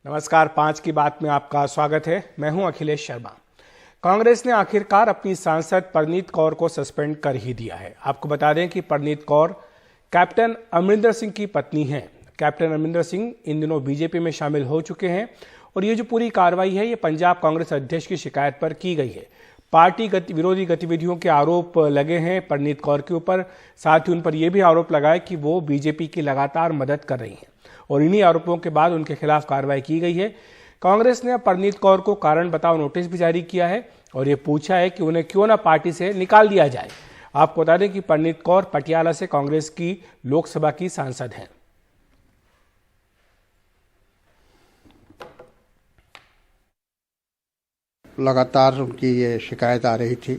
नमस्कार, 5 की बात में आपका स्वागत है। मैं हूं अखिलेश शर्मा। कांग्रेस ने आखिरकार अपनी सांसद परनीत कौर को सस्पेंड कर ही दिया है। आपको बता दें कि परनीत कौर कैप्टन अमरिंदर सिंह की पत्नी हैं। कैप्टन अमरिंदर सिंह इन दिनों बीजेपी में शामिल हो चुके हैं और ये जो पूरी कार्रवाई है ये पंजाब कांग्रेस अध्यक्ष की शिकायत पर की गई है। पार्टी विरोधी गतिविधियों के आरोप लगे हैं परनीत कौर के ऊपर। साथ ही उन पर यह भी आरोप लगाए कि वो बीजेपी की लगातार मदद कर रही हैं और इन्हीं आरोपों के बाद उनके खिलाफ कार्रवाई की गई है। कांग्रेस ने परनीत कौर को कारण बताओ नोटिस भी जारी किया है और ये पूछा है कि उन्हें क्यों ना पार्टी से निकाल दिया जाए। आपको बता दें कि परनीत कौर पटियाला से कांग्रेस की लोकसभा की सांसद हैं। लगातार उनकी ये शिकायत आ रही थी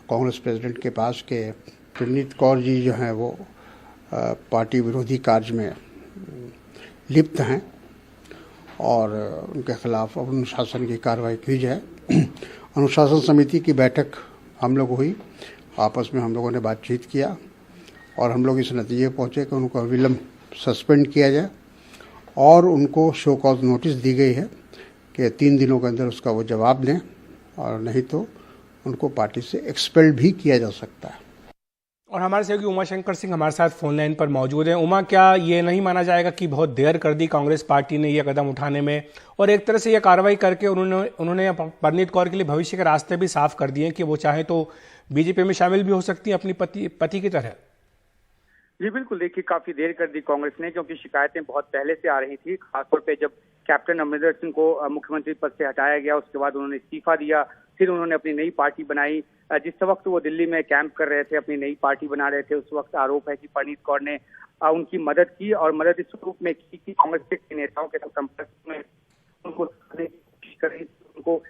कांग्रेस प्रेसिडेंट के पास कि परनीत कौर जी जो हैं वो पार्टी विरोधी कार्य में लिप्त हैं और उनके खिलाफ अनुशासन की कार्रवाई की जाए। अनुशासन समिति की बैठक हम लोग हुई, आपस में हम लोगों ने बातचीत किया और हम लोग इस नतीजे पहुँचे कि उनको अविलंब सस्पेंड किया जाए और उनको शो कॉज नोटिस दी गई है कि 3 दिनों के अंदर उसका वो जवाब दें और नहीं तो उनको पार्टी से एक्सपेल भी किया जा सकता है। और हमारे सहयोगी उमा शंकर सिंह हमारे साथ फोन लाइन पर मौजूद हैं। उमा, क्या ये नहीं माना जाएगा कि बहुत देर कर दी कांग्रेस पार्टी ने यह कदम उठाने में और एक तरह से यह कार्रवाई करके उन्होंने परनीत कौर के लिए भविष्य के रास्ते भी साफ कर दिए कि वो चाहे तो बीजेपी में शामिल भी हो सकती है अपनी पति की तरह? जी बिल्कुल, देखिए काफी देर कर दी कांग्रेस ने, क्योंकि शिकायतें बहुत पहले से आ रही थी। खासतौर पे जब कैप्टन अमरिंदर सिंह को मुख्यमंत्री पद से हटाया गया, उसके बाद उन्होंने इस्तीफा दिया, फिर उन्होंने अपनी नई पार्टी बनाई। जिस वक्त वो दिल्ली में कैंप कर रहे थे, अपनी नई पार्टी बना रहे थे, उस वक्त आरोप है कि परनीत कौर ने उनकी मदद की और मदद इस रूप में की कि कांग्रेस के नेताओं के संपर्क में उनको उनको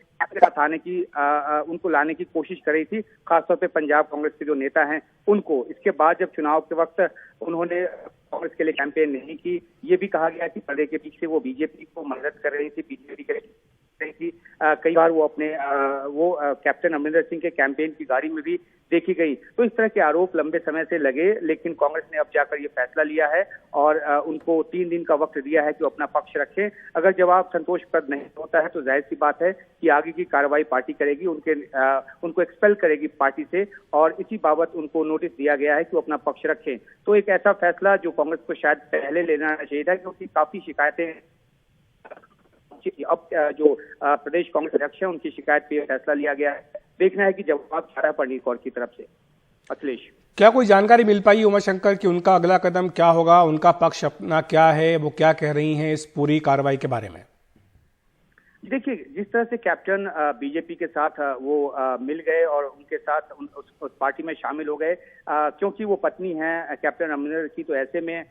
उनको लाने की कोशिश कर रही थी, खासतौर पे पंजाब कांग्रेस के जो नेता हैं उनको। इसके बाद जब चुनाव के वक्त उन्होंने कांग्रेस के लिए कैंपेन नहीं की, ये भी कहा गया कि पर्दे के पीछे वो बीजेपी को मदद कर रही थी, बीजेपी के थी। कई बार वो अपने कैप्टन अमरिंदर सिंह के कैंपेन की गाड़ी में भी देखी गई। तो इस तरह के आरोप लंबे समय से लगे, लेकिन कांग्रेस ने अब जाकर ये फैसला लिया है और उनको 3 दिन का वक्त दिया है कि वो अपना पक्ष रखें। अगर जवाब संतोषप्रद नहीं होता है तो जाहिर सी बात है कि आगे की कार्रवाई पार्टी करेगी, उनको एक्सपेल करेगी पार्टी से और इसी बाबत उनको नोटिस दिया गया है कि वो अपना पक्ष रखें। तो एक ऐसा फैसला जो कांग्रेस को शायद पहले लेना चाहिए था, क्योंकि काफी शिकायतें अब जो प्रदेश कांग्रेस अध्यक्ष है उनकी शिकायत पे फैसला लिया गया है। देखना है कि जवाब क्या रहा है परनीत कौर की तरफ से। अखिलेश, क्या कोई जानकारी मिल पाई उमा शंकर कि उनका अगला कदम क्या होगा, उनका पक्ष अपना क्या है, वो क्या कह रही हैं इस पूरी कार्रवाई के बारे में? देखिए, जिस तरह से कैप्टन बीजेपी के साथ वो मिल गए और उनके साथ उस पार्टी में शामिल हो गए, क्योंकि वो पत्नी हैं कैप्टन अमरिंदर की, तो ऐसे में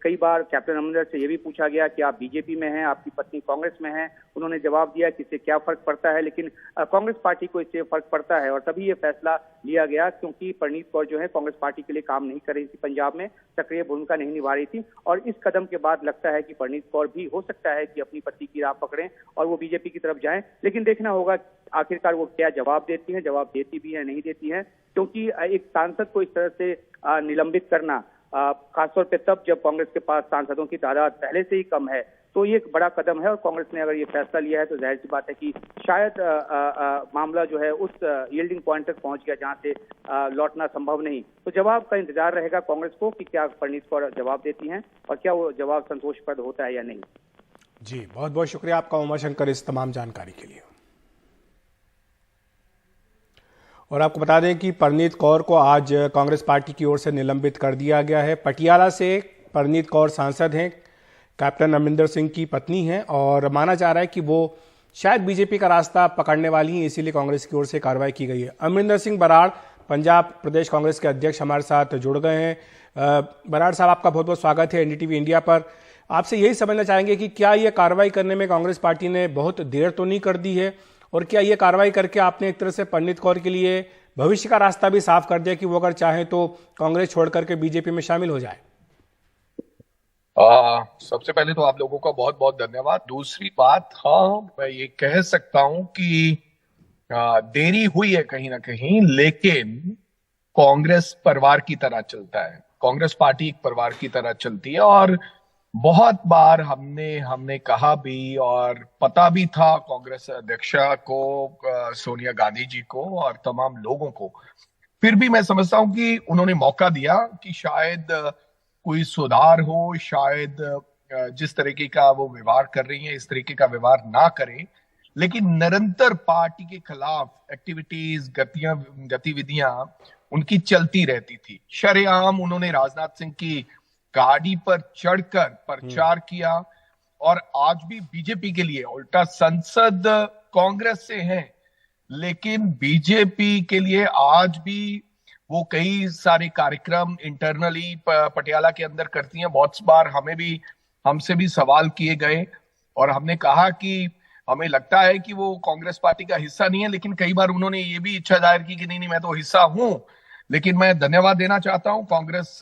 कई बार कैप्टन अमरिंदर से ये भी पूछा गया कि आप बीजेपी में हैं, आपकी पत्नी कांग्रेस में है। उन्होंने जवाब दिया कि इससे क्या फर्क पड़ता है, लेकिन कांग्रेस पार्टी को इससे फर्क पड़ता है और तभी ये फैसला लिया गया, क्योंकि परनीत कौर जो है कांग्रेस पार्टी के लिए काम नहीं कर रही थी, पंजाब में सक्रिय भूमिका नहीं निभा रही थी और इस कदम के बाद लगता है कि परनीत कौर भी हो सकता है कि अपनी पति की राह पकड़ें और वो बीजेपी की तरफ जाएं। लेकिन देखना होगा आखिरकार वो क्या जवाब देती हैं, जवाब देती भी है नहीं देती है, क्योंकि एक सांसद को इस तरह से निलंबित करना, खासतौर पे तब जब कांग्रेस के पास सांसदों की तादाद पहले से ही कम है, तो ये एक बड़ा कदम है और कांग्रेस ने अगर ये फैसला लिया है तो जाहिर सी बात है कि शायद मामला जो है उस यील्डिंग पॉइंट तक पहुंच गया जहां से लौटना संभव नहीं। तो जवाब का इंतजार रहेगा कांग्रेस को कि क्या परनीत कौर जवाब देती हैं और क्या वो जवाब संतोषप्रद होता है या नहीं। जी, बहुत बहुत शुक्रिया आपका उमा शंकर इस तमाम जानकारी के लिए। और आपको बता दें कि परनीत कौर को आज कांग्रेस पार्टी की ओर से निलंबित कर दिया गया है। पटियाला से परनीत कौर सांसद हैं, कैप्टन अमरिंदर सिंह की पत्नी हैं और माना जा रहा है कि वो शायद बीजेपी का रास्ता पकड़ने वाली हैं, इसीलिए कांग्रेस की ओर से कार्रवाई की गई है। अमरिंदर सिंह बराड़, पंजाब प्रदेश कांग्रेस के अध्यक्ष, हमारे साथ जुड़ गए हैं। बराड़ साहब, आपका बहुत बहुत स्वागत है एनडीटीवी इंडिया पर। आपसे यही समझना चाहेंगे कि क्या ये कार्रवाई करने में कांग्रेस पार्टी ने बहुत देर तो नहीं कर दी है और क्या ये कार्रवाई करके आपने एक तरह से परनीत कौर के लिए भविष्य का रास्ता भी साफ कर दिया कि वो अगर चाहे तो कांग्रेस छोड़ करके बीजेपी में शामिल हो जाए? सबसे पहले तो आप लोगों का बहुत बहुत धन्यवाद। दूसरी बात, हाँ, मैं ये कह सकता हूं कि देरी हुई है कहीं ना कहीं, लेकिन कांग्रेस परिवार की तरह चलता है, कांग्रेस पार्टी एक परिवार की तरह चलती है और बहुत बार हमने कहा भी और पता भी था कांग्रेस अध्यक्षा को, सोनिया गांधी जी को और तमाम लोगों को। फिर भी मैं समझता हूं कि उन्होंने मौका दिया कि शायद कोई सुधार हो, शायद जिस तरीके का वो व्यवहार कर रही है इस तरीके का व्यवहार ना करें। लेकिन निरंतर पार्टी के खिलाफ एक्टिविटीज, गतिविधियां उनकी चलती रहती थी। शरेआम उन्होंने राजनाथ सिंह की गाड़ी पर चढ़कर प्रचार किया और आज भी बीजेपी के लिए, उल्टा संसद कांग्रेस से है लेकिन बीजेपी के लिए आज भी वो कई सारे कार्यक्रम इंटरनली पटियाला के अंदर करती हैं। बहुत बार हमसे भी सवाल किए गए और हमने कहा कि हमें लगता है कि वो कांग्रेस पार्टी का हिस्सा नहीं है, लेकिन कई बार उन्होंने ये भी इच्छा जाहिर की कि नहीं मैं तो हिस्सा हूं। लेकिन मैं धन्यवाद देना चाहता हूं कांग्रेस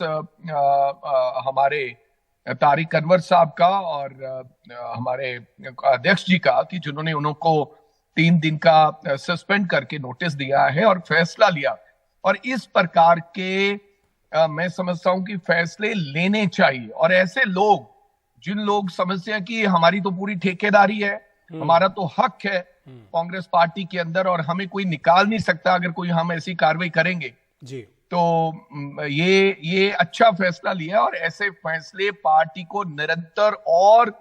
हमारे तारिक अनवर साहब का और हमारे अध्यक्ष जी का कि जिन्होंने उनको 3 दिन का सस्पेंड करके नोटिस दिया है और फैसला लिया। और इस प्रकार के मैं समझता हूं कि फैसले लेने चाहिए। और ऐसे लोग, जिन लोग समझते हैं कि हमारी तो पूरी ठेकेदारी है, हमारा तो हक है कांग्रेस पार्टी के अंदर और हमें कोई निकाल नहीं सकता अगर कोई हम ऐसी कार्रवाई करेंगे जी, तो ये अच्छा फैसला लिया और ऐसे फैसले पार्टी को निरंतर और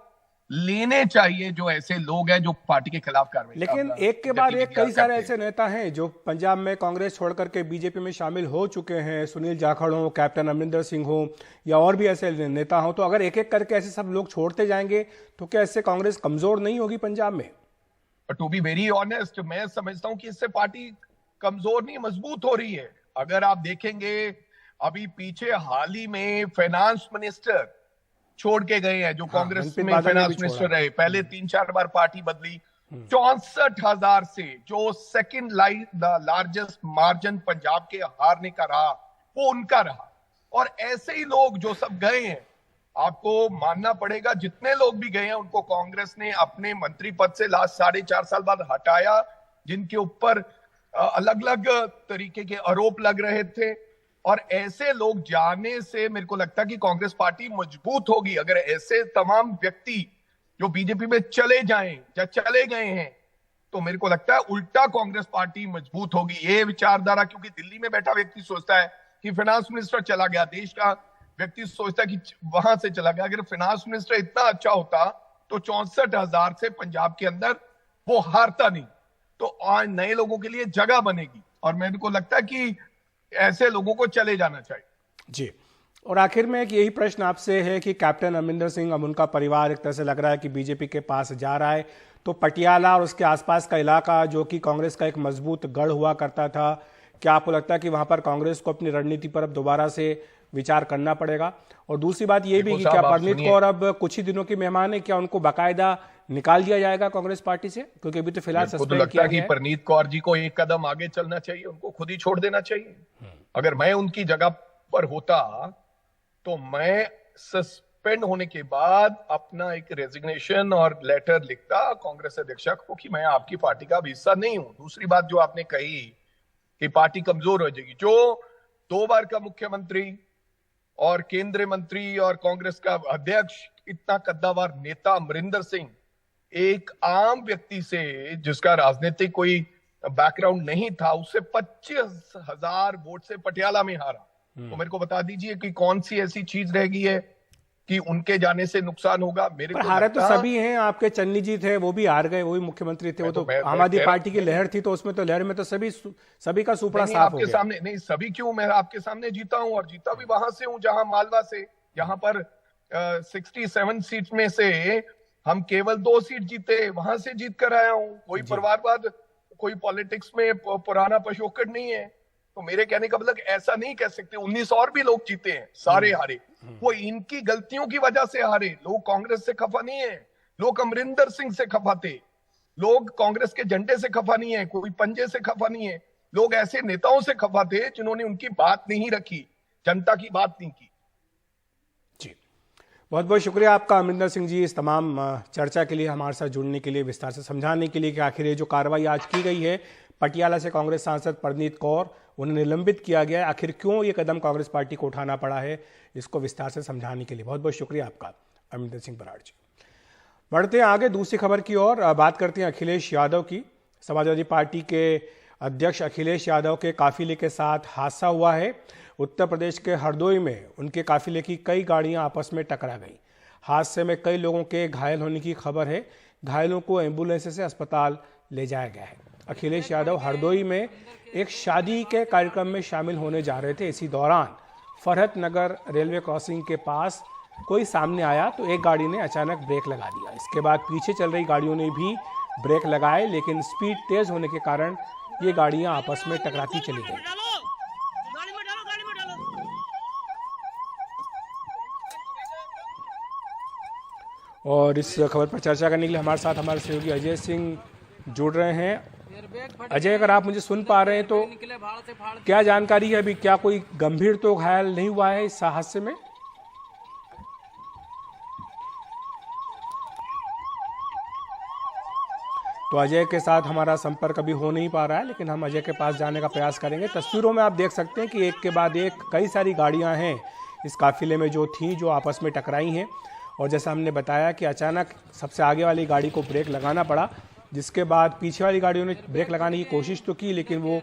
लेने चाहिए जो ऐसे लोग हैं जो पार्टी के खिलाफ कार्रवाई। लेकिन एक के बाद एक कई सारे ऐसे नेता हैं जो पंजाब में कांग्रेस छोड़कर के बीजेपी में शामिल हो चुके हैं। सुनील जाखड़ हो, कैप्टन अमरिंदर सिंह हो या और भी ऐसे नेता हो, तो अगर एक एक करके ऐसे सब लोग छोड़ते जाएंगे तो क्या इससे कांग्रेस कमजोर नहीं होगी पंजाब में? टू बी वेरी ऑनेस्ट, मैं समझता हूं कि इससे पार्टी कमजोर नहीं, मजबूत हो रही है। अगर आप देखेंगे अभी पीछे हाल ही में फाइनेंस मिनिस्टर छोड़ के गए हैं जो कांग्रेस में फाइनेंस मिनिस्टर रहे, पहले 3-4 बार पार्टी बदली। 64,000 से जो सेकंड लार्जेस्ट मार्जिन पंजाब के हारने का रहा वो उनका रहा। और ऐसे ही लोग जो सब गए हैं, आपको मानना पड़ेगा जितने लोग भी गए हैं उनको कांग्रेस ने अपने मंत्री पद से लास्ट 4.5 साल बाद हटाया, जिनके ऊपर अलग अलग तरीके के आरोप लग रहे थे। और ऐसे लोग जाने से मेरे को लगता है कि कांग्रेस पार्टी मजबूत होगी। अगर ऐसे तमाम व्यक्ति जो बीजेपी में चले जाएं या चले गए हैं तो मेरे को लगता है उल्टा कांग्रेस पार्टी मजबूत होगी। ये विचारधारा, क्योंकि दिल्ली में बैठा व्यक्ति सोचता है कि फाइनेंस मिनिस्टर चला गया, देश का व्यक्ति सोचता है कि वहां से चला गया। अगर फाइनेंस मिनिस्टर इतना अच्छा होता तो 64,000 से पंजाब के अंदर वो हारता नहीं, तो आज नए लोगों के लिए जगह बनेगी। और मेरे को लगता है कि ऐसे लोगों को चले जाना चाहिए जी। और आखिर में एक यही प्रश्न आपसे है कि कैप्टन अमरिंदर सिंह, अब उनका परिवार एक तरह से लग रहा है कि बीजेपी के पास जा रहा है, तो पटियाला और उसके आसपास का इलाका जो कि कांग्रेस का एक मजबूत गढ़ हुआ करता था, क्या आपको लगता है कि वहां पर कांग्रेस को अपनी रणनीति पर अब दोबारा से विचार करना पड़ेगा? और दूसरी बात यह भी कि क्या परनीत कौर अब कुछ ही दिनों की मेहमान है, क्या उनको बाकायदा निकाल दिया जाएगा कांग्रेस पार्टी से? क्योंकि अभी तो फिलहाल सस्पेंड किया गया है। परनीत कौर जी को एक कदम आगे चलना चाहिए, उनको खुद ही छोड़ देना चाहिए। अगर मैं उनकी जगह पर होता तो मैं सस्पेंड होने के बाद अपना एक रेजिग्नेशन और लेटर लिखता कांग्रेस अध्यक्ष को कि मैं आपकी पार्टी का हिस्सा नहीं हूं। दूसरी बात जो आपने कही कि पार्टी कमजोर हो जाएगी, जो 2 बार का मुख्यमंत्री और केंद्रीय मंत्री और कांग्रेस का अध्यक्ष, इतना कद्दावर नेता अमरिंदर सिंह एक आम व्यक्ति से जिसका राजनीतिक कोई बैकग्राउंड नहीं था, उससे 25,000 वोट से पटियाला में हारा। तो मेरे को बता दीजिए कि कौन सी ऐसी चीज रह गई है कि उनके जाने से नुकसान होगा। मेरे को हारे तो सभी हैं, आपके चन्नी जी थे वो भी हार गए, वो भी मुख्यमंत्री थे, वो तो आम आदमी पार्टी की लहर थी, तो उसमें तो लहर में तो सभी का सुपड़ा साफ हो गया। सामने नहीं, सभी क्यों, मैं आपके सामने जीता हूं और जीता भी वहां से हूं जहां मालवा से, जहां पर 67 सीट में से हम केवल 2 सीट जीते, वहां से जीत कर आया हूं। कोई परिवारवाद, कोई पॉलिटिक्स में पुराना पशोकड़ नहीं है। तो मेरे कहने का मतलब ऐसा नहीं कह सकते 19 और भी लोग जीते हैं, सारे हारे, वो इनकी गलतियों की वजह से हारे। लोग कांग्रेस से खफा नहीं है, लोग अमरिंदर सिंह से खफा थे, लोग कांग्रेस के झंडे से खफा नहीं है, कोई पंजे से खफा नहीं है। लोग ऐसे नेताओं से खफा थे जिन्होंने उनकी बात नहीं रखी, जनता की बात नहीं की। जी, बहुत बहुत शुक्रिया आपका अमरिंदर सिंह जी, इस तमाम चर्चा के लिए, हमारे साथ जुड़ने के लिए, विस्तार से समझाने के लिए कि आखिर ये जो कार्रवाई आज की गई है पटियाला से कांग्रेस सांसद परनीत कौर, उन्हें निलंबित किया गया है, आखिर क्यों ये कदम कांग्रेस पार्टी को उठाना पड़ा है, इसको विस्तार से समझाने के लिए बहुत बहुत शुक्रिया आपका। अमरिंदर सिंह बराड़ जी। बढ़ते हैं आगे दूसरी खबर की ओर, बात करते हैं अखिलेश यादव की। समाजवादी पार्टी के अध्यक्ष अखिलेश यादव के काफिले के साथ हादसा हुआ है। उत्तर प्रदेश के हरदोई में उनके काफिले की कई गाड़ियां आपस में टकरा गई। हादसे में कई लोगों के घायल होने की खबर है। घायलों को एम्बुलेंस से अस्पताल ले जाया गया है। अखिलेश यादव हरदोई में एक शादी के कार्यक्रम में शामिल होने जा रहे थे। इसी दौरान फरहत नगर रेलवे क्रॉसिंग के पास कोई सामने आया तो एक गाड़ी ने अचानक ब्रेक लगा दिया। इसके बाद पीछे चल रही गाड़ियों ने भी ब्रेक लगाए, लेकिन स्पीड तेज होने के कारण ये गाड़ियां आपस में टकराती चली गई। और इस खबर पर चर्चा करने के लिए हमारे साथ हमारे सहयोगी अजय सिंह जुड़ रहे हैं। अजय, अगर आप मुझे सुन पा रहे हैं तो क्या जानकारी है अभी? क्या कोई गंभीर तो घायल नहीं हुआ है इस हादसे में? तो अजय के साथ हमारा संपर्क अभी हो नहीं पा रहा है, लेकिन हम अजय के पास जाने का प्रयास करेंगे। तस्वीरों में आप देख सकते हैं कि एक के बाद एक कई सारी गाड़ियां हैं इस काफिले में जो आपस में टकराई हैं। और जैसा हमने बताया कि अचानक सबसे आगे वाली गाड़ी को ब्रेक लगाना पड़ा, जिसके बाद पीछे वाली गाड़ियों ने ब्रेक लगाने की कोशिश तो की, लेकिन वो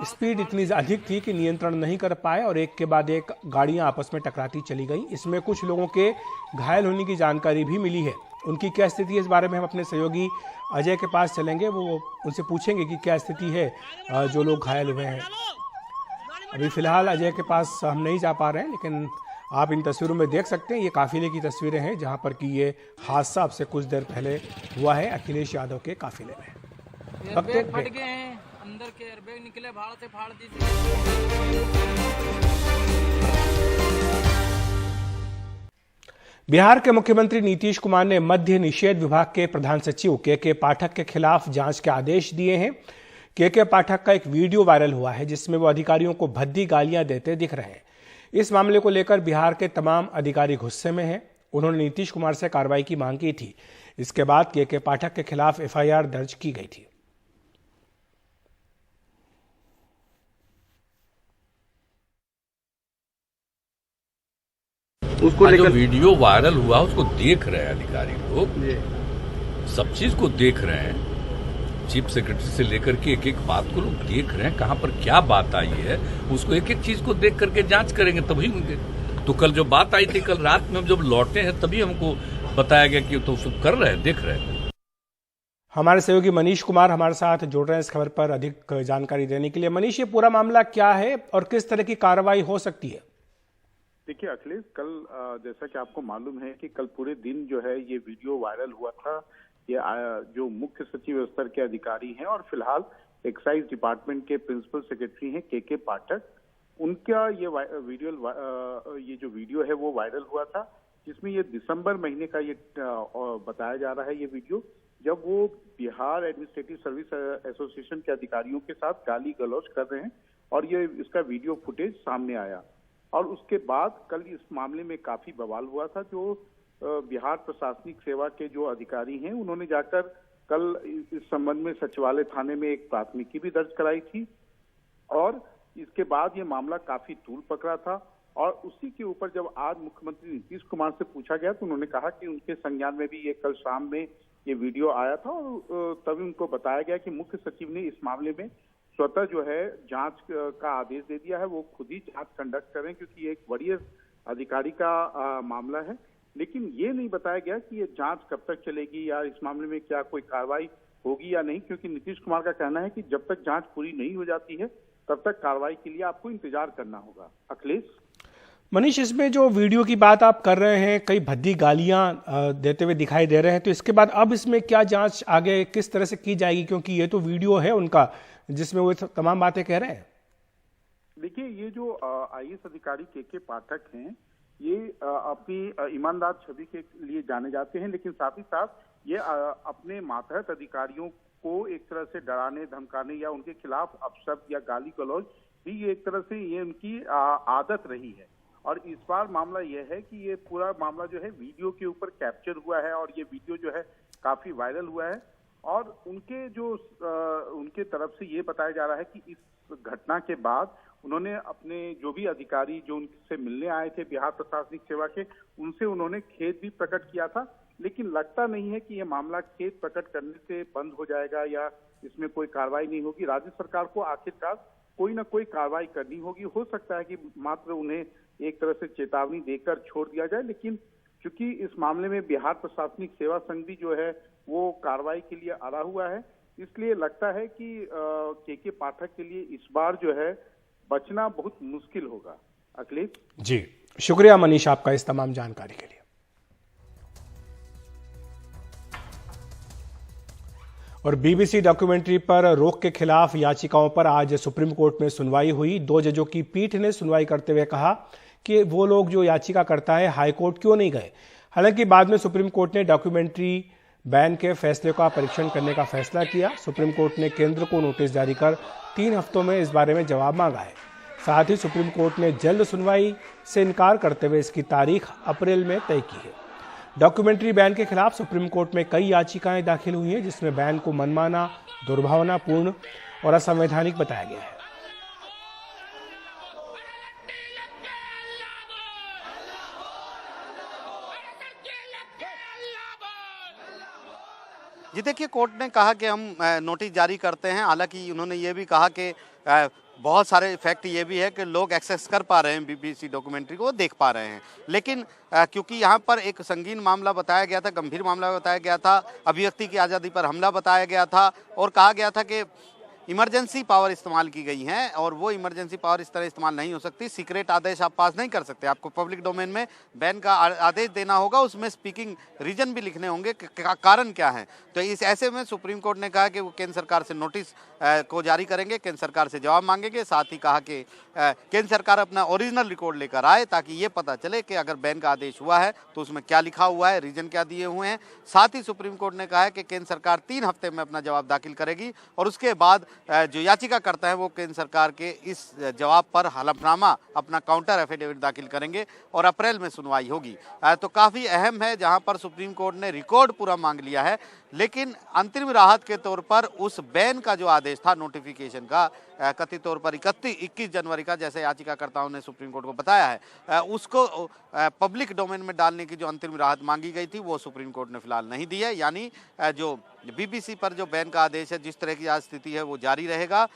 स्पीड इतनी अधिक थी कि नियंत्रण नहीं कर पाए और एक के बाद एक गाड़ियां आपस में टकराती चली गई। इसमें कुछ लोगों के घायल होने की जानकारी भी मिली है। उनकी क्या स्थिति है, इस बारे में हम अपने सहयोगी अजय के पास चलेंगे। वो उनसे पूछेंगे कि क्या स्थिति है जो लोग घायल हुए हैं। अभी फिलहाल अजय के पास हम नहीं जा पा रहे हैं, लेकिन आप इन तस्वीरों में देख सकते हैं ये काफिले की तस्वीरें हैं जहां पर कि ये हादसा अब से कुछ देर पहले हुआ है अखिलेश यादव के काफिले में। एयरबैग फट गए हैं, अंदर के एयरबैग निकले, बाहर से फाड़ दीजिए। बिहार के मुख्यमंत्री नीतीश कुमार ने मद्य निषेध विभाग के प्रधान सचिव के पाठक के खिलाफ जांच के आदेश दिए हैं। के पाठक का एक वीडियो वायरल हुआ है जिसमें वो अधिकारियों को भद्दी गालियां देते दिख रहे हैं। इस मामले को लेकर बिहार के तमाम अधिकारी गुस्से में हैं। उन्होंने नीतीश कुमार से कार्रवाई की मांग की थी। इसके बाद के पाठक के खिलाफ एफआईआर दर्ज की गई थी। उसको जो वीडियो वायरल हुआ उसको देख रहे हैं अधिकारी लोग, सब चीज को देख रहे हैं। चीफ सेक्रेटरी से लेकर के एक एक बात को लोग देख रहे हैं, कहां पर क्या बात आई है उसको एक एक चीज को देख करके जांच करेंगे तभी होंगे। तो कल जो बात आई थी, कल रात में हम जब लौटे हैं तभी हमको बताया गया कि तो सब कर रहे हैं, देख रहे हैं। हमारे सहयोगी मनीष कुमार हमारे साथ जुड़ रहे हैं इस खबर पर अधिक जानकारी देने के लिए। मनीष, ये पूरा मामला क्या है और किस तरह की कार्रवाई हो सकती है? देखिए अखिलेश, कल जैसा कि आपको मालूम है कि कल पूरे दिन जो है ये वीडियो वायरल हुआ था। ये जो मुख्य सचिव स्तर के अधिकारी हैं और फिलहाल एक्साइज डिपार्टमेंट के प्रिंसिपल सेक्रेटरी हैं के पाठक, उनका ये जो वीडियो है वो वायरल हुआ था, जिसमें ये दिसंबर महीने का ये बताया जा रहा है ये वीडियो, जब वो बिहार एडमिनिस्ट्रेटिव सर्विस एसोसिएशन के अधिकारियों के साथ गाली गलौज कर रहे हैं और ये इसका वीडियो फुटेज सामने आया। और उसके बाद कल इस मामले में काफी बवाल हुआ था। जो बिहार प्रशासनिक सेवा के जो अधिकारी हैं उन्होंने जाकर कल इस संबंध में सचिवालय थाने में एक प्राथमिकी भी दर्ज कराई थी और इसके बाद ये मामला काफी तूल पकड़ा था। और उसी के ऊपर जब आज मुख्यमंत्री नीतीश कुमार से पूछा गया तो उन्होंने कहा कि उनके संज्ञान में भी ये कल शाम में ये वीडियो आया था और तभी उनको बताया गया कि मुख्य सचिव ने इस मामले में स्वतः जो है जांच का आदेश दे दिया है। वो खुद ही जांच कंडक्ट करें क्योंकि ये एक वरीय अधिकारी का मामला है। लेकिन ये नहीं बताया गया कि ये जांच कब तक चलेगी या इस मामले में क्या कोई कार्रवाई होगी या नहीं, क्योंकि नीतीश कुमार का कहना है कि जब तक जांच पूरी नहीं हो जाती है तब तक कार्रवाई के लिए आपको इंतजार करना होगा। अखिलेश। मनीष, इसमें जो वीडियो की बात आप कर रहे हैं, कई भद्दी गालियां देते हुए दिखाई दे रहे हैं, तो इसके बाद अब इसमें क्या जांच आगे किस तरह से की जाएगी, क्योंकि ये तो वीडियो है उनका जिसमें वो तमाम बातें कह रहे हैं? देखिए, ये जो आईएएस अधिकारी के पाठक हैं, ये अपनी ईमानदार छवि के लिए जाने जाते हैं, लेकिन साथ ही साथ ये अपने मातहत अधिकारियों को एक तरह से डराने धमकाने या उनके खिलाफ अपशब्द या गाली गलौज भी एक तरह से ये उनकी आदत रही है। और इस बार मामला यह है कि ये पूरा मामला जो है वीडियो के ऊपर कैप्चर हुआ है और ये वीडियो जो है काफी वायरल हुआ है और उनके तरफ से ये बताया जा रहा है कि इस घटना के बाद उन्होंने अपने जो भी अधिकारी जो उनसे मिलने आए थे बिहार प्रशासनिक सेवा के, उनसे उन्होंने खेद भी प्रकट किया था। लेकिन लगता नहीं है कि यह मामला खेद प्रकट करने से बंद हो जाएगा या इसमें कोई कार्रवाई नहीं होगी। राज्य सरकार को आखिरकार कोई ना कोई कार्रवाई करनी होगी। हो सकता है कि मात्र उन्हें एक तरह से चेतावनी देकर छोड़ दिया जाए, लेकिन चूंकि इस मामले में बिहार प्रशासनिक सेवा संघ भी जो है वो कार्रवाई के लिए अड़ा हुआ है, इसलिए लगता है कि के पाठक के लिए इस बार जो है बचना बहुत मुश्किल होगा। अखिलेश जी, शुक्रिया मनीष आपका इस तमाम जानकारी के लिए। और बीबीसी डॉक्यूमेंट्री पर रोक के खिलाफ याचिकाओं पर आज सुप्रीम कोर्ट में सुनवाई हुई। 2 जजों की पीठ ने सुनवाई करते हुए कहा कि वो लोग जो याचिका करता है हाईकोर्ट क्यों नहीं गए। हालांकि बाद में सुप्रीम कोर्ट ने डॉक्यूमेंट्री बैन के फैसले का परीक्षण करने का फैसला किया। सुप्रीम कोर्ट ने केंद्र को नोटिस जारी कर 3 हफ्तों में इस बारे में जवाब मांगा है। साथ ही सुप्रीम कोर्ट ने जल्द सुनवाई से इनकार करते हुए इसकी तारीख अप्रैल में तय की है। डॉक्यूमेंट्री बैन के खिलाफ सुप्रीम कोर्ट में कई याचिकाएं दाखिल हुई हैं, जिसमें बैन को मनमाना, दुर्भावनापूर्ण और असंवैधानिक बताया गया है। जी देखिए, कोर्ट ने कहा कि हम नोटिस जारी करते हैं। हालांकि उन्होंने ये भी कहा कि बहुत सारे फैक्ट ये भी है कि लोग एक्सेस कर पा रहे हैं बीबीसी डॉक्यूमेंट्री को, देख पा रहे हैं। लेकिन क्योंकि यहाँ पर एक संगीन मामला बताया गया था, गंभीर मामला बताया गया था, अभिव्यक्ति की आज़ादी पर हमला बताया गया था और कहा गया था कि इमरजेंसी पावर इस्तेमाल की गई है और वो इमरजेंसी पावर इस तरह इस्तेमाल नहीं हो सकती। सीक्रेट आदेश आप पास नहीं कर सकते, आपको पब्लिक डोमेन में बैन का आदेश देना होगा, उसमें स्पीकिंग रीजन भी लिखने होंगे, कारण क्या है। तो इस ऐसे में सुप्रीम कोर्ट ने कहा कि वो केंद्र सरकार से नोटिस को जारी करेंगे, केंद्र सरकार से जवाब मांगेंगे। साथ ही कहा कि केंद्र सरकार अपना ओरिजिनल रिकॉर्ड लेकर आए ताकि ये पता चले कि अगर बैन का आदेश हुआ है तो उसमें क्या लिखा हुआ है, रीजन क्या दिए हुए हैं। साथ ही सुप्रीम कोर्ट ने कहा है कि केंद्र सरकार 3 हफ्ते में अपना जवाब दाखिल करेगी और उसके बाद जो याचिका करता है वो केंद्र सरकार के इस जवाब पर हलफनामा, अपना काउंटर एफिडेविट दाखिल करेंगे और अप्रैल में सुनवाई होगी। तो काफ़ी अहम है, जहां पर सुप्रीम कोर्ट ने रिकॉर्ड पूरा मांग लिया है। लेकिन अंतरिम राहत के तौर पर उस बैन का जो आदेश था नोटिफिकेशन का, कथित तौर पर 21 जनवरी का, जैसे याचिकाकर्ताओं ने सुप्रीम कोर्ट को बताया है, उसको पब्लिक डोमेन में डालने की जो अंतरिम राहत मांगी गई थी वो सुप्रीम कोर्ट ने फिलहाल नहीं दी है। यानी जो बीबीसी पर जो बैन का आदेश है, जिस तरह की आज स्थिति है वो जारी रहेगा।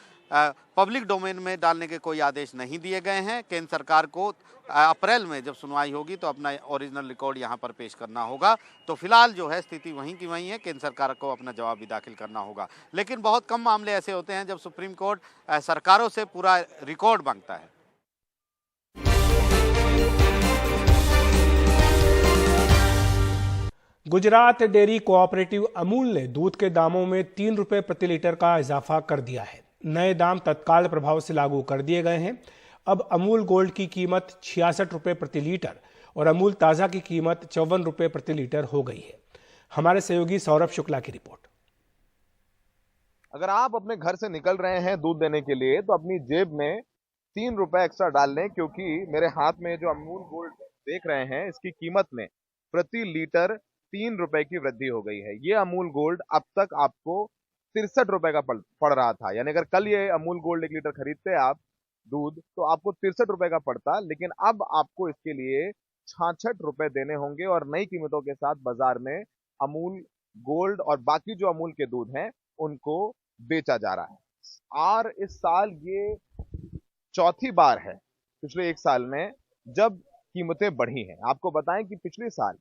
पब्लिक डोमेन में डालने के कोई आदेश नहीं दिए गए हैं। केंद्र सरकार को अप्रैल में जब सुनवाई होगी तो अपना ओरिजिनल रिकॉर्ड यहाँ पर पेश करना होगा। तो फिलहाल जो है स्थिति वहीं की वहीं है, केंद्र सरकार को अपना जवाब भी दाखिल करना होगा। लेकिन बहुत कम मामले ऐसे होते हैं जब सुप्रीम कोर्ट सरकारों से पूरा रिकॉर्ड मांगता है। गुजरात डेयरी कोऑपरेटिव अमूल ने दूध के दामों में 3 रुपए प्रति लीटर का इजाफा कर दिया है। नए दाम तत्काल प्रभाव से लागू कर दिए गए हैं। अब अमूल गोल्ड की कीमत 66 रुपए प्रति लीटर और अमूल ताज़ा की कीमत 54 रुपए प्रति लीटर हो गई है। हमारे सहयोगी सौरभ शुक्ला की रिपोर्ट। अगर आप अपने घर से निकल रहे हैं दूध देने के लिए तो अपनी जेब में 3 रुपए एक्स्ट्रा डाल लें, क्योंकि मेरे हाथ में जो अमूल गोल्ड देख रहे हैं इसकी कीमत में प्रति लीटर 3 रुपए की वृद्धि हो गई है। ये अमूल गोल्ड अब तक आपको 63 रुपए का पड़ रहा था। यानी अगर कल ये अमूल गोल्ड 1 लीटर खरीदते आप दूध तो आपको 63 रुपए का पड़ता, लेकिन अब आपको इसके लिए 66 रुपए देने होंगे और नई कीमतों के साथ बाजार में अमूल गोल्ड और बाकी जो अमूल के दूध हैं उनको बेचा जा रहा है। और इस साल ये चौथी बार है पिछले 1 साल में जब कीमतें बढ़ी हैं। आपको बताएं कि पिछले साल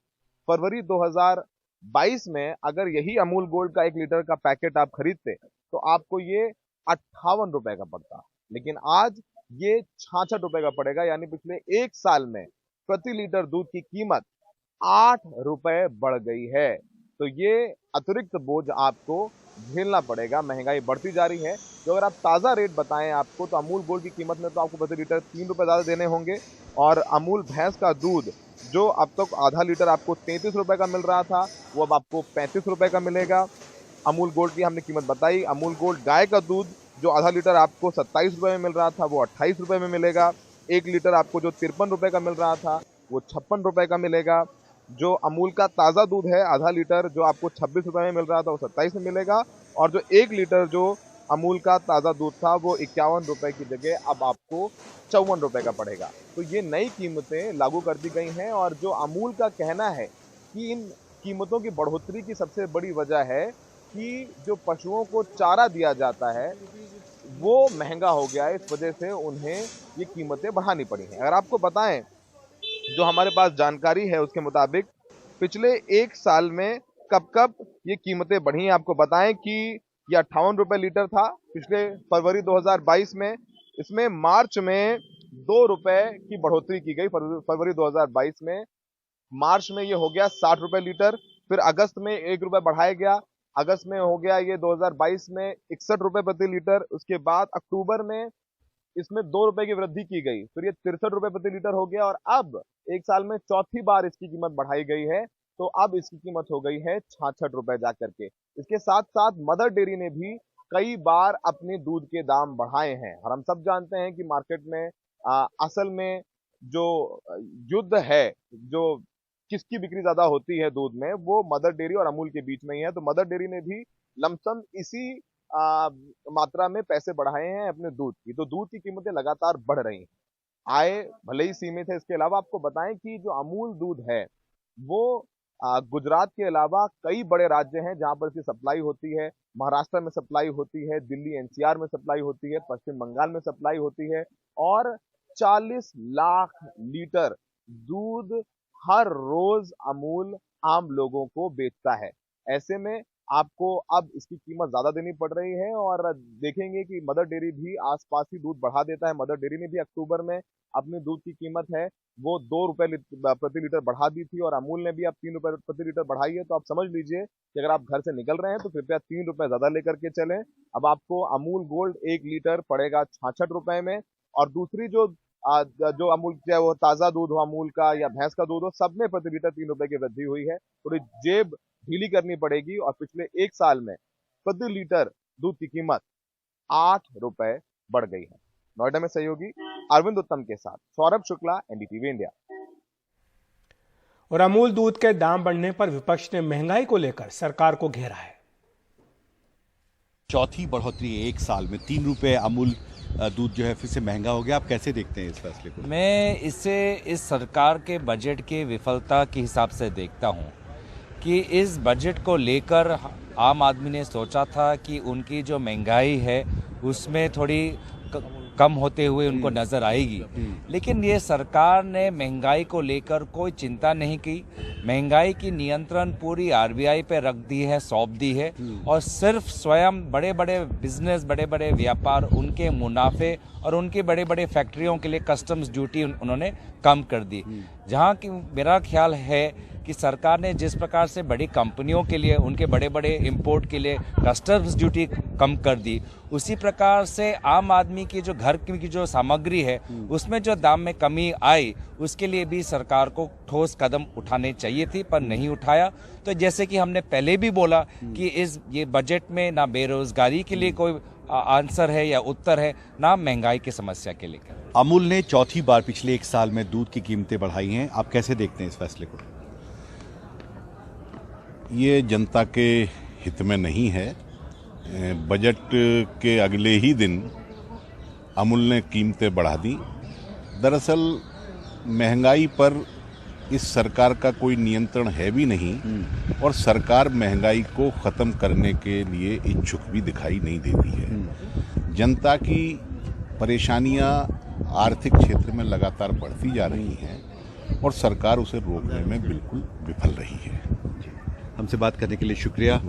फरवरी 2022 में अगर यही अमूल गोल्ड का 1 लीटर का पैकेट आप खरीदते तो आपको ये 58 रुपए का पड़ता, लेकिन आज ये 66 रुपए का पड़ेगा। यानी पिछले 1 साल में प्रति लीटर दूध की कीमत 8 रुपए बढ़ गई है। तो ये अतिरिक्त बोझ आपको झेलना पड़ेगा। महंगाई बढ़ती जा रही है। जो अगर आप ताज़ा रेट बताएं आपको तो अमूल गोल्ड की कीमत में तो आपको प्रति लीटर 3 रुपए ज़्यादा देने होंगे और अमूल भैंस का दूध जो अब तक आधा लीटर आपको 33 रुपए का मिल रहा था वो अब आपको 35 रुपए का मिलेगा। अमूल गोल्ड की हमने कीमत बताई। अमूल गोल्ड गाय का दूध जो आधा लीटर आपको 27 रुपए में मिल रहा था वो 28 रुपए में मिलेगा। 1 लीटर आपको जो 53 रुपए का मिल रहा था वो 56 रुपए का मिलेगा। जो अमूल का ताज़ा दूध है आधा लीटर जो आपको 26 रुपए में मिल रहा था वो 27 में मिलेगा और जो 1 लीटर जो अमूल का ताज़ा दूध था वो 51 रुपए की जगह अब आपको 54 रुपए का पड़ेगा। तो ये नई कीमतें लागू कर दी गई हैं और जो अमूल का कहना है कि इन कीमतों की बढ़ोतरी की सबसे बड़ी वजह है कि जो पशुओं को चारा दिया जाता है वो महंगा हो गया है, इस वजह से उन्हें ये कीमतें बढ़ानी पड़ी हैं। अगर आपको बताएं, जो हमारे पास जानकारी है उसके मुताबिक पिछले एक साल में कब ये कीमतें बढ़ी हैं। आपको बताएं कि ये 58 रुपए लीटर था पिछले फरवरी 2022 में, इसमें मार्च में 2 रुपए की बढ़ोतरी की गई। फरवरी 2022 में मार्च में ये हो गया 60 रुपए लीटर, फिर अगस्त में 1 रुपए बढ़ाया गया, अगस्त में हो गया ये 2022 में 61 रुपए प्रति लीटर। उसके बाद अक्टूबर में इसमें 2 रुपए की वृद्धि की गई, फिर ये 63 रुपए प्रति लीटर हो गया और अब एक साल में चौथी बार इसकी कीमत बढ़ाई गई है, तो अब इसकी कीमत हो गई है 66 रुपए जाकर के। इसके साथ साथ मदर डेयरी ने भी कई बार अपने दूध के दाम बढ़ाए हैं और हम सब जानते हैं कि मार्केट में असल में जो युद्ध है, जो किसकी बिक्री ज्यादा होती है दूध में, वो मदर डेयरी और अमूल के बीच में ही है। तो मदर डेयरी ने भी लमसम इसी मात्रा में पैसे बढ़ाए हैं अपने दूध की, तो दूध की कीमतें लगातार बढ़ रही हैं। आय भले ही सीमित है। इसके अलावा आपको बताएं कि जो अमूल दूध है वो गुजरात के अलावा कई बड़े राज्य हैं जहां पर इसकी सप्लाई होती है। महाराष्ट्र में सप्लाई होती है, दिल्ली एनसीआर में सप्लाई होती है, पश्चिम बंगाल में सप्लाई होती है और 40 लाख लीटर दूध हर रोज अमूल आम लोगों को बेचता है। ऐसे में आपको अब इसकी कीमत ज्यादा देनी पड़ रही है और देखेंगे कि मदर डेयरी भी आसपास ही दूध बढ़ा देता है। मदर डेयरी ने भी अक्टूबर में अपनी दूध की कीमत है वो 2 रुपए प्रति लीटर बढ़ा दी थी और अमूल ने भी अब 3 रुपए प्रति लीटर बढ़ाई है। तो आप समझ लीजिए कि अगर आप घर से निकल रहे हैं तो कृपया 3 रुपए ज्यादा लेकर के चलें। अब आपको अमूल गोल्ड 1 लीटर पड़ेगा 66 रुपए में और दूसरी जो अमूल, चाहे वो ताजा दूध हो अमूल का या भैंस का दूध हो, सब में प्रति लीटर 3 रुपए की वृद्धि हुई है। थोड़ी जेब ढीली करनी पड़ेगी और पिछले एक साल में प्रति लीटर दूध की कीमत 8 रुपए बढ़ गई है। नोएडा में सहयोगी अरविंद उत्तम के साथ सौरभ शुक्ला, एनडीटीवी इंडिया। और अमूल दूध के दाम बढ़ने पर विपक्ष ने महंगाई को लेकर सरकार को घेरा है। चौथी बढ़ोतरी एक साल में 3 रुपए अमूल दूध जो है फिर से महंगा हो गया। आप कैसे देखते हैं इस फैसले को? मैं इसे इस सरकार के बजट की विफलता के हिसाब से देखता हूं कि इस बजट को लेकर आम आदमी ने सोचा था कि उनकी जो महंगाई है उसमें थोड़ी कम होते हुए उनको नजर आएगी, लेकिन ये सरकार ने महंगाई को लेकर कोई चिंता नहीं की। महंगाई की नियंत्रण पूरी आरबीआई पे रख दी है, सौंप दी है और सिर्फ स्वयं बड़े बड़े बिजनेस, बड़े बड़े व्यापार, उनके मुनाफे और उनकी बड़े बड़े फैक्ट्रियों के लिए कस्टम्स ड्यूटी उन्होंने कम कर दी। जहाँ की मेरा ख्याल है कि सरकार ने जिस प्रकार से बड़ी कंपनियों के लिए, उनके बड़े बड़े इंपोर्ट के लिए कस्टम्स ड्यूटी कम कर दी, उसी प्रकार से आम आदमी की जो घर की जो सामग्री है उसमें जो दाम में कमी आई, उसके लिए भी सरकार को ठोस कदम उठाने चाहिए थी, पर नहीं उठाया। तो जैसे कि हमने पहले भी बोला कि ये बजट में ना बेरोजगारी के लिए कोई आंसर है या उत्तर है, ना महंगाई की समस्या के लेकर। अमूल ने चौथी बार पिछले एक साल में दूध की कीमतें बढ़ाई हैं। आप कैसे देखते हैं इस फैसले को? ये जनता के हित में नहीं है। बजट के अगले ही दिन अमूल ने कीमतें बढ़ा दी। दरअसल महंगाई पर इस सरकार का कोई नियंत्रण है भी नहीं और सरकार महंगाई को ख़त्म करने के लिए इच्छुक भी दिखाई नहीं देती है। जनता की परेशानियां आर्थिक क्षेत्र में लगातार बढ़ती जा रही हैं और सरकार उसे रोकने में बिल्कुल विफल रही है। हमसे बात करने के लिए शुक्रिया।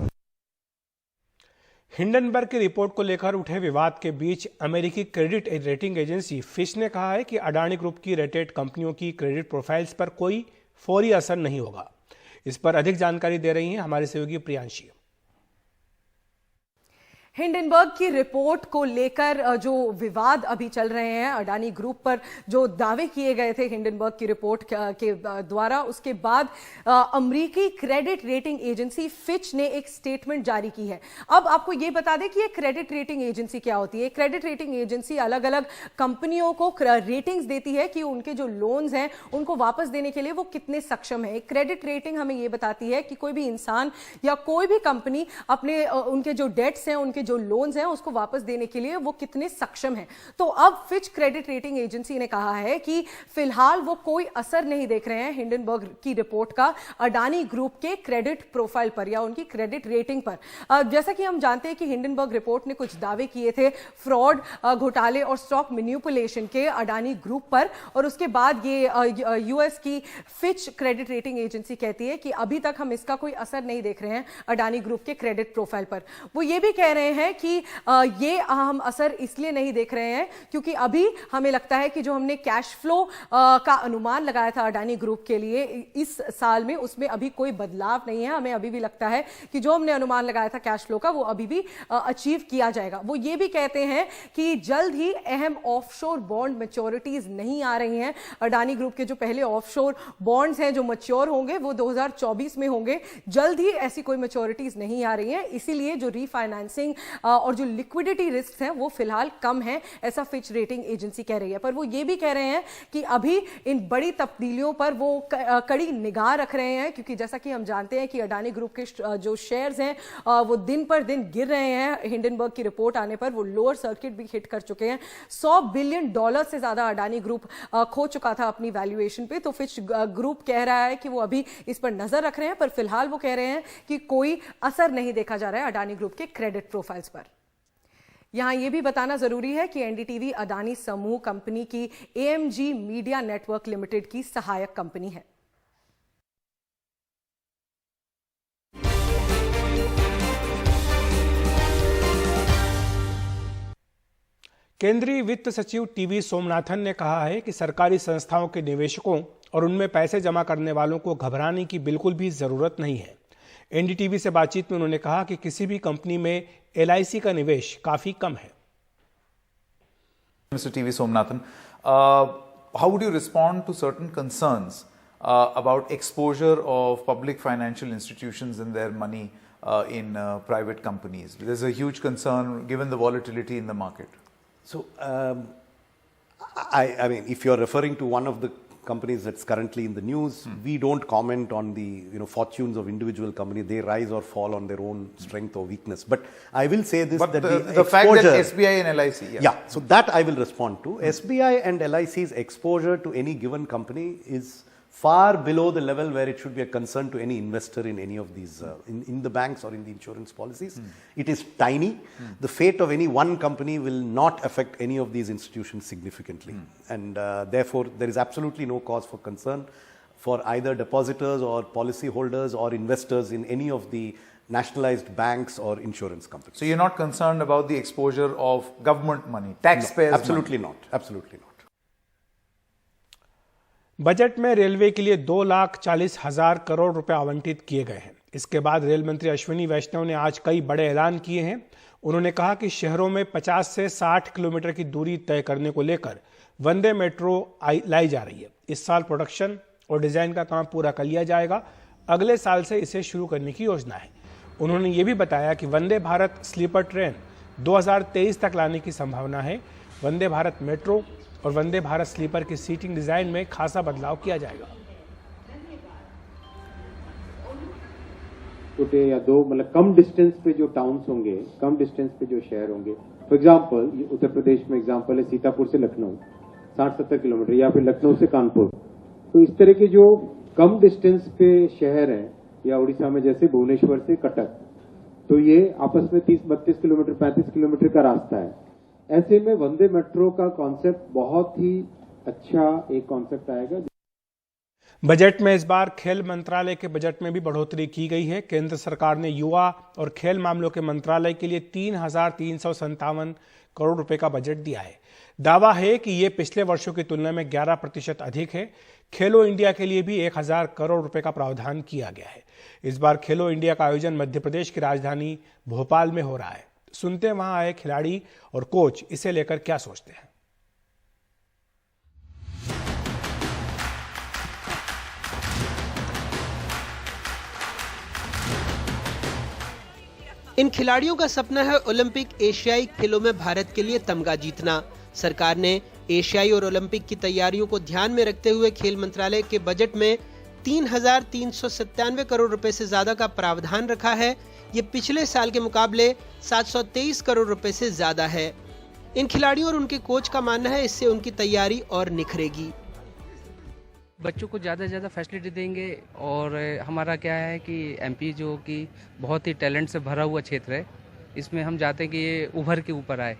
हिंडनबर्ग की रिपोर्ट को लेकर उठे विवाद के बीच अमेरिकी क्रेडिट रेटिंग एजेंसी फिच ने कहा है कि अडानी ग्रुप की रेटेड कंपनियों की क्रेडिट प्रोफाइल्स पर कोई फौरी असर नहीं होगा। इस पर अधिक जानकारी दे रही हैं हमारे सहयोगी प्रियांशी। हिंडनबर्ग की रिपोर्ट को लेकर जो विवाद अभी चल रहे हैं, अडानी ग्रुप पर जो दावे किए गए थे हिंडनबर्ग की रिपोर्ट के द्वारा, उसके बाद अमेरिकी क्रेडिट रेटिंग एजेंसी फिच ने एक स्टेटमेंट जारी की है। अब आपको ये बता दें कि ये क्रेडिट रेटिंग एजेंसी क्या होती है। क्रेडिट रेटिंग एजेंसी अलग अलग कंपनियों को रेटिंग्स देती है कि उनके जो लोन्स हैं उनको वापस देने के लिए वो कितने सक्षम है। क्रेडिट रेटिंग हमें ये बताती है कि कोई भी इंसान या कोई भी कंपनी अपने उनके जो डेट्स हैं, उनके जो लोन्स हैं उसको वापस देने के लिए वो कितने सक्षम हैं। तो अब फिच क्रेडिट रेटिंग एजेंसी ने कहा है कि फिलहाल वो कोई असर नहीं देख रहे हैं हिंडनबर्ग की रिपोर्ट का अडानी ग्रुप के क्रेडिट प्रोफाइल पर या उनकी क्रेडिट रेटिंग पर। जैसा कि हम जानते हैं कि हिंडनबर्ग रिपोर्ट ने कुछ दावे किए थे फ्रॉड, घोटाले और स्टॉक मैनिपुलेशन के अडानी ग्रुप पर, और उसके बाद ये यूएस की फिच क्रेडिट रेटिंग एजेंसी कहती है कि अभी तक हम इसका कोई असर नहीं देख रहे हैं अडानी ग्रुप के क्रेडिट प्रोफाइल पर। वो ये भी कह रहे हैं कि ये हम असर इसलिए नहीं देख रहे हैं क्योंकि अभी हमें लगता है कि जो हमने कैश फ्लो का अनुमान लगाया था अडानी ग्रुप के लिए इस साल में, उसमें अभी कोई बदलाव नहीं है। हमें अभी भी लगता है कि जो हमने अनुमान लगाया था कैश फ्लो का वो अभी भी अचीव किया जाएगा। वो ये भी कहते हैं कि जल्द ही अहम ऑफशोर बॉन्ड मैच्योरिटीज नहीं आ रही हैं। अडानी ग्रुप के जो पहले ऑफशोर बॉन्ड्स हैं जो मैच्योर होंगे वो 2024 में होंगे, जल्द ही ऐसी कोई मैच्योरिटीज नहीं आ रही हैं, इसीलिए जो रीफाइनेंसिंग और जो लिक्विडिटी रिस्क हैं वो फिलहाल कम है, ऐसा फिच रेटिंग एजेंसी कह रही है। पर वो ये भी कह रहे हैं कि अभी इन बड़ी तब्दीलियों पर वो कड़ी निगाह रख रहे हैं, क्योंकि जैसा कि हम जानते हैं कि अडानी ग्रुप के जो शेयर्स हैं वो दिन पर दिन गिर रहे हैं। हिंडनबर्ग की रिपोर्ट आने पर वो लोअर सर्किट भी हिट कर चुके हैं। $100 बिलियन से ज्यादा अडानी ग्रुप खो चुका था अपनी वैल्यूएशन पे। तो फिच ग्रुप कह रहा है कि वो अभी इस पर नजर रख रहे हैं, पर फिलहाल वो कह रहे हैं कि कोई असर नहीं देखा जा रहा है अडानी ग्रुप के क्रेडिट प्रोफाइल्स पर। यहां यह भी बताना जरूरी है कि एनडीटीवी अडानी समूह कंपनी की AMG मीडिया नेटवर्क लिमिटेड की सहायक कंपनी है। केंद्रीय वित्त सचिव टीवी सोमनाथन ने कहा है कि सरकारी संस्थाओं के निवेशकों और उनमें पैसे जमा करने वालों को घबराने की बिल्कुल भी जरूरत नहीं है। एनडीटीवी से बातचीत में उन्होंने कहा कि किसी भी कंपनी में LIC का निवेश काफी कम है। Mr. TV Somnathan, how would you respond to certain concerns about exposure of public financial institutions and their money in private companies? There's a huge concern given the volatility in the market. So, I mean, if you're referring to one of the companies that's currently in the news, we don't comment on the fortunes of individual companies. They rise or fall on their own strength or weakness. But I will say this: but that the fact that SBI and LIC, yeah, so that I will respond to. SBI and LIC's exposure to any given company is far below the level where it should be a concern to any investor in any of these, in the banks or in the insurance policies. It is tiny. The fate of any one company will not affect any of these institutions significantly. And therefore, there is absolutely no cause for concern for either depositors or policy holders or investors in any of the nationalized banks or insurance companies. So you're not concerned about the exposure of government money, taxpayers' no, absolutely money? Not. Absolutely not. Budget में railway के लिए 2,40,000 करोड़ रुपए आवंटित किए गए हैं। इसके बाद रेल मंत्री अश्विनी वैष्णव ने आज कई बड़े ऐलान किए हैं। उन्होंने कहा कि शहरों में 50 से 60 किलोमीटर की दूरी तय करने को लेकर वंदे मेट्रो लाई जा रही है। इस साल प्रोडक्शन और डिजाइन का काम पूरा कर लिया जाएगा। अगले साल से इसे शुरू करने की योजना है। उन्होंने ये भी बताया कि वंदे भारत स्लीपर ट्रेन 2023 तक लाने की संभावना है। वंदे भारत मेट्रो और वंदे भारत स्लीपर की सीटिंग डिजाइन में खासा बदलाव किया जाएगा। छोटे या दो मतलब कम डिस्टेंस पे जो टाउन्स होंगे, कम डिस्टेंस पे जो शहर होंगे, फॉर एग्जांपल उत्तर प्रदेश में एग्जांपल है सीतापुर से लखनऊ 60-70 किलोमीटर, या फिर लखनऊ से कानपुर। तो इस तरह के जो कम डिस्टेंस पे शहर हैं, या उड़ीसा में जैसे भुवनेश्वर से कटक, तो ये आपस में 30-32 किलोमीटर 35 किलोमीटर का रास्ता है। ऐसे में वंदे मेट्रो का कॉन्सेप्ट बहुत ही अच्छा एक कॉन्सेप्ट आएगा। बजट में इस बार खेल मंत्रालय के बजट में भी बढ़ोतरी की गई है। केंद्र सरकार ने युवा और खेल मामलों के मंत्रालय के लिए 3,357 करोड़ रुपए का बजट दिया है। दावा है कि ये पिछले वर्षों की तुलना में 11% अधिक है। खेलो इंडिया के लिए भी 1,000 करोड़ रुपए का प्रावधान किया गया है। इस बार खेलो इंडिया का आयोजन मध्य प्रदेश की राजधानी भोपाल में हो रहा है। सुनते हैं वहां आए खिलाड़ी और कोच इसे लेकर क्या सोचते हैं। इन खिलाड़ियों का सपना है ओलंपिक एशियाई खेलों में भारत के लिए तमगा जीतना। सरकार ने एशियाई और ओलंपिक की तैयारियों को ध्यान में रखते हुए खेल मंत्रालय के बजट में 3,397 करोड़ रुपए से ज्यादा का प्रावधान रखा है। ये पिछले साल के मुकाबले 723 करोड़ रुपए से ज्यादा है। इन खिलाड़ियों और उनके कोच का मानना है इससे उनकी तैयारी और निखरेगी। बच्चों को ज़्यादा से ज़्यादा फैसिलिटी देंगे और हमारा क्या है कि एमपी जो कि बहुत ही टैलेंट से भरा हुआ क्षेत्र है, इसमें हम चाहते हैं कि ये उभर के ऊपर आए।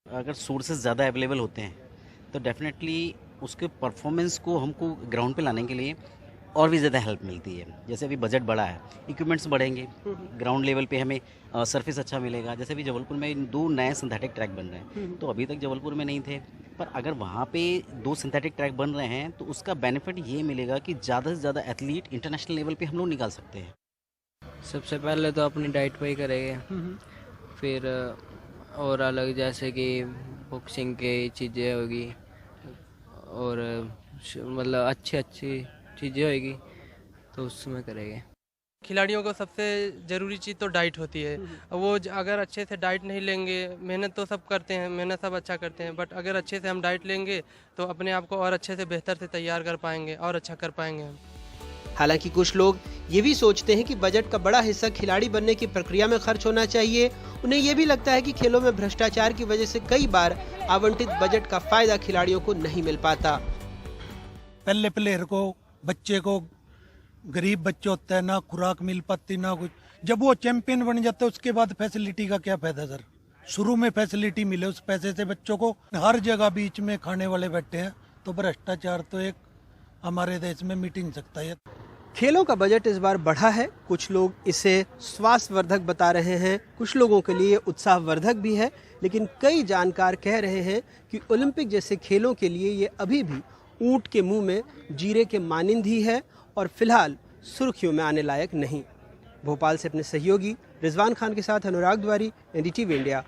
अगर सोर्सेज ज़्यादा अवेलेबल होते हैं तो डेफिनेटली उसके परफॉर्मेंस को हमको ग्राउंड पे लाने के लिए और भी ज़्यादा हेल्प मिलती है। जैसे अभी बजट बढ़ा है, इक्विपमेंट्स बढ़ेंगे, ग्राउंड लेवल पे हमें सरफेस अच्छा मिलेगा। जैसे अभी जबलपुर में 2 नए सिंथेटिक ट्रैक बन रहे हैं, तो अभी तक जबलपुर में नहीं थे, पर अगर वहाँ पे 2 सिंथेटिक ट्रैक बन रहे हैं तो उसका बेनिफिट ये मिलेगा कि ज़्यादा से ज़्यादा एथलीट इंटरनेशनल लेवल पे हम लोग निकाल सकते हैं। सबसे पहले तो अपनी डाइट पे ही करेंगे, फिर और अलग जैसे कि बॉक्सिंग की चीज़ें होगी और मतलब अच्छी चीज़ें होगी तो उसमें करेंगे। खिलाड़ियों को सबसे ज़रूरी चीज़ तो डाइट होती है। वो अगर अच्छे से डाइट नहीं लेंगे, मेहनत तो सब करते हैं, मेहनत सब अच्छा करते हैं, बट अगर अच्छे से हम डाइट लेंगे तो अपने आप को और अच्छे से बेहतर से तैयार कर पाएंगे और अच्छा कर पाएंगे हम। हालांकि कुछ लोग ये भी सोचते हैं कि बजट का बड़ा हिस्सा खिलाड़ी बनने की प्रक्रिया में खर्च होना चाहिए। उन्हें ये भी लगता है कि खेलों में भ्रष्टाचार की वजह से कई बार आवंटित बजट का फायदा खिलाड़ियों को नहीं मिल पाता। पहले प्लेयर को, बच्चे को, गरीब बच्चे होते हैं, ना खुराक मिल पाती ना कुछ। जब वो चैंपियन बन जाता है उसके बाद फैसिलिटी का क्या फायदा सर? शुरू में फैसिलिटी मिले, उस पैसे से बच्चों को हर जगह बीच में खाने वाले बैठे हैं, तो भ्रष्टाचार तो एक हमारे देश में मिट नहीं सकता है। खेलों का बजट इस बार बढ़ा है। कुछ लोग इसे स्वास्थ्यवर्धक बता रहे हैं, कुछ लोगों के लिए उत्साहवर्धक भी है, लेकिन कई जानकार कह रहे हैं कि ओलंपिक जैसे खेलों के लिए ये अभी भी ऊंट के मुंह में जीरे के मानिंद ही है और फिलहाल सुर्खियों में आने लायक नहीं। भोपाल से अपने सहयोगी रिजवान खान के साथ अनुराग द्वारी, एनडीटीवी इंडिया।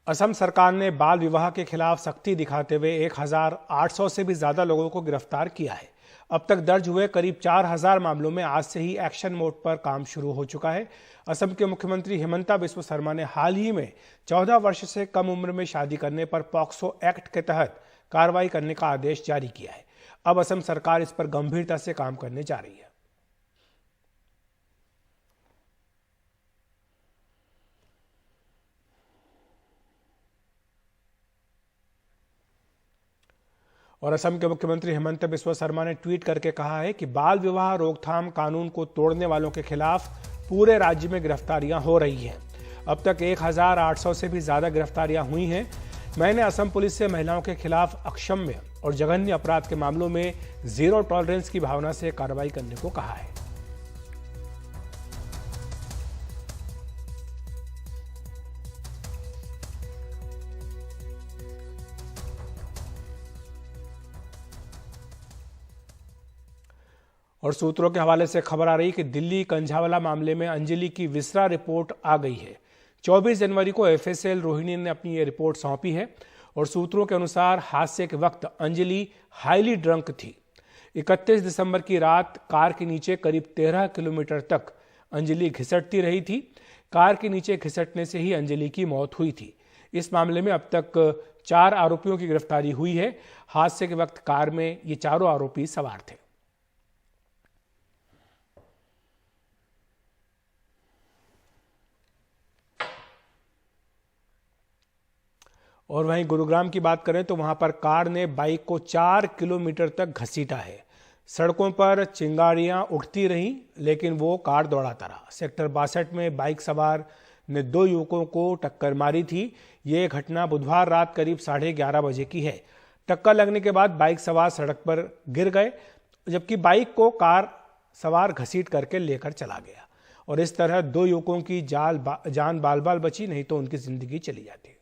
असम सरकार ने बाल विवाह के खिलाफ सख्ती दिखाते हुए 1800 से भी ज्यादा लोगों को गिरफ्तार किया है। अब तक दर्ज हुए करीब 4000 मामलों में आज से ही एक्शन मोड पर काम शुरू हो चुका है। असम के मुख्यमंत्री हिमंता बिस्वा शर्मा ने हाल ही में 14 वर्ष से कम उम्र में शादी करने पर पॉक्सो एक्ट के तहत कार्रवाई करने का आदेश जारी किया है। अब असम सरकार इस पर गंभीरता से काम करने जा रही है। और असम के मुख्यमंत्री हिमंता बिस्वा शर्मा ने ट्वीट करके कहा है कि बाल विवाह रोकथाम कानून को तोड़ने वालों के खिलाफ पूरे राज्य में गिरफ्तारियां हो रही हैं। अब तक 1800 से भी ज्यादा गिरफ्तारियां हुई हैं। मैंने असम पुलिस से महिलाओं के खिलाफ अक्षम्य और जघन्य अपराध के मामलों में जीरो टॉलरेंस की भावना से कार्रवाई करने को कहा है। और सूत्रों के हवाले से खबर आ रही कि दिल्ली कंझावला मामले में अंजलि की विसरा रिपोर्ट आ गई है। 24 जनवरी को एफएसएल रोहिणी ने अपनी ये रिपोर्ट सौंपी है और सूत्रों के अनुसार हादसे के वक्त अंजलि हाईली ड्रंक थी। 31 दिसंबर की रात कार के नीचे करीब 13 किलोमीटर तक अंजलि घिसटती रही थी। कार के नीचे घिसटने से ही अंजलि की मौत हुई थी। इस मामले में अब तक 4 आरोपियों की गिरफ्तारी हुई है। हादसे के वक्त कार में ये चारों आरोपी सवार थे। और वहीं गुरुग्राम की बात करें तो वहां पर कार ने बाइक को 4 किलोमीटर तक घसीटा है। सड़कों पर चिंगारियां उठती रहीं, लेकिन वो कार दौड़ाता रहा। सेक्टर 62 में बाइक सवार ने 2 युवकों को टक्कर मारी थी। ये घटना बुधवार रात करीब 11:30 बजे की है। टक्कर लगने के बाद बाइक सवार सड़क पर गिर गए, जबकि बाइक को कार सवार घसीट करके लेकर चला गया। और इस तरह 2 युवकों की जान बाल बाल बची, नहीं तो उनकी जिंदगी चली जाती।